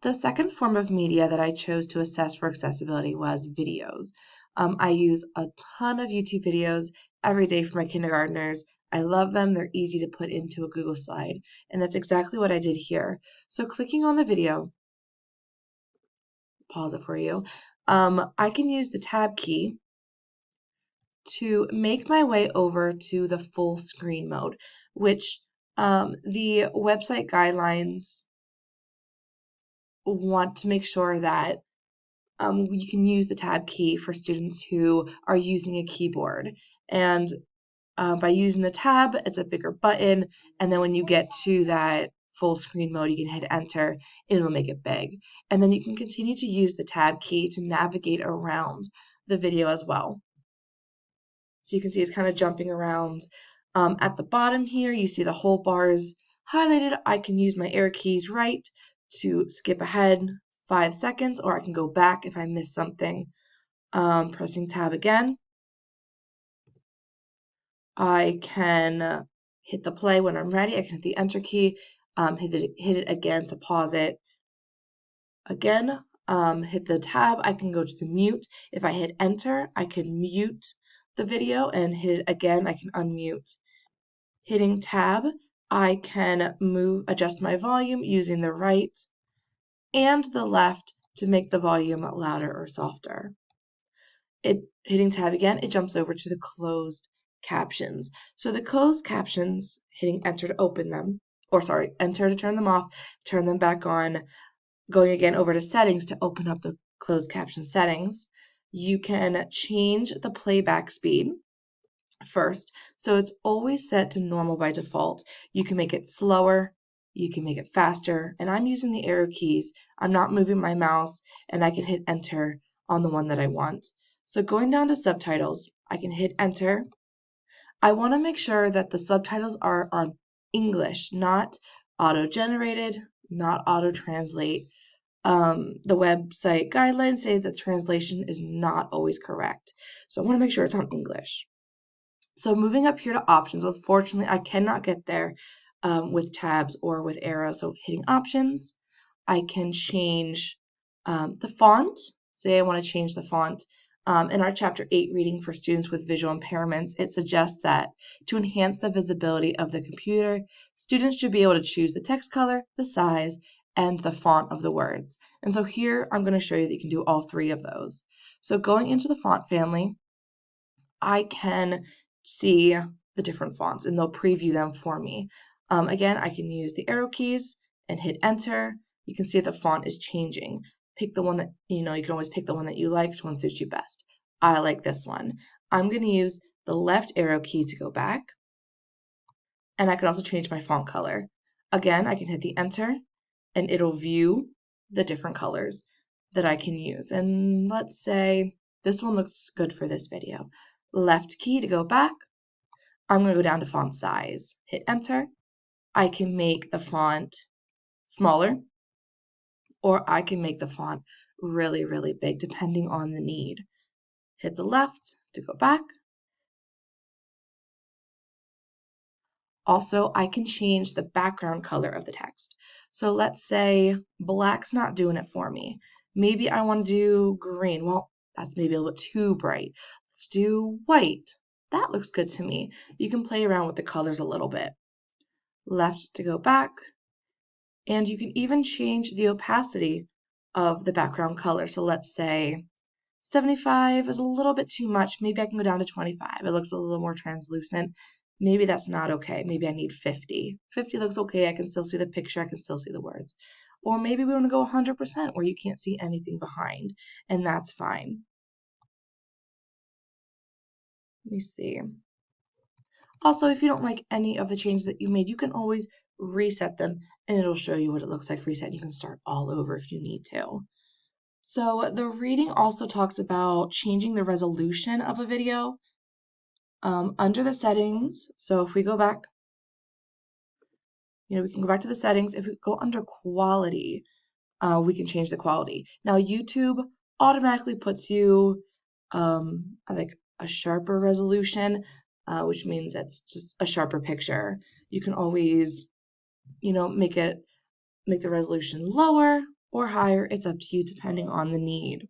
The second form of media that I chose to assess for accessibility was videos. I use a ton of YouTube videos every day for my kindergartners. I love them. They're easy to put into a Google slide, and that's exactly what I did here. So clicking on the video, pause it for you, I can use the tab key to make my way over to the full screen mode, which the website guidelines want to make sure that you can use the tab key for students who are using a keyboard. And by using the tab, it's a bigger button, and then when you get to that full screen mode, you can hit enter, and it'll make it big. And then you can continue to use the tab key to navigate around the video as well. So you can see it's kind of jumping around. At the bottom here, you see the whole bars highlighted. I can use my arrow keys right to skip ahead 5 seconds, or I can go back if I miss something. Pressing tab again. I can hit the play when I'm ready. I can hit the enter key, hit it again to pause it. Again, hit the tab. I can go to the mute. If I hit enter, I can mute the video, and hit it again, I can unmute. Hitting tab, I can adjust my volume using the right and the left to make the volume louder or softer. Hitting tab again, it jumps over to the closed captions. So the closed captions, hitting enter to open them, or sorry, enter to turn them off, turn them back on, going again over to settings to open up the closed caption settings. You can change the playback speed first. So it's always set to normal by default. You can make it slower, you can make it faster, and I'm using the arrow keys. I'm not moving my mouse, and I can hit enter on the one that I want. So going down to subtitles, I can hit enter. I want to make sure that the subtitles are on English, not auto-generated, not auto-translate. The website guidelines say that translation is not always correct. So I want to make sure it's on English. So moving up here to options, unfortunately, I cannot get there with tabs or with arrows. So hitting options, I can change the font. Say I want to change the font. In our Chapter 8 reading for students with visual impairments, it suggests that to enhance the visibility of the computer, students should be able to choose the text color, the size, and the font of the words. And so here I'm going to show you that you can do all three of those. So going into the font family, I can see the different fonts, and they'll preview them for me. Again, I can use the arrow keys and hit enter. You can see that the font is changing. Pick the one that, you can always pick the one that you like, which one suits you best. I like this one. I'm going to use the left arrow key to go back, and I can also change my font color. Again, I can hit the enter, and it'll view the different colors that I can use. And let's say this one looks good for this video. Left key to go back. I'm going to go down to font size. Hit enter. I can make the font smaller, or I can make the font really, really big, depending on the need. Hit the left to go back. Also, I can change the background color of the text. So let's say black's not doing it for me. Maybe I want to do green. Well, that's maybe a little bit too bright. Let's do white. That looks good to me. You can play around with the colors a little bit. Left to go back. And you can even change the opacity of the background color. So let's say 75 is a little bit too much. Maybe I can go down to 25. It looks a little more translucent. Maybe that's not okay. Maybe I need 50. 50 looks okay. I can still see the picture. I can still see the words. Or maybe we want to go 100% where you can't see anything behind, and that's fine. Let me see. Also, if you don't like any of the changes that you made, you can always reset them, and it'll show you what it looks like reset. You can start all over if you need to. So the reading also talks about changing the resolution of a video under the settings. So if we go back, we can go back to the settings. If we go under quality, we can change the quality. Now YouTube automatically puts you like a sharper resolution, which means it's just a sharper picture. You can always, make the resolution lower or higher. It's up to you depending on the need.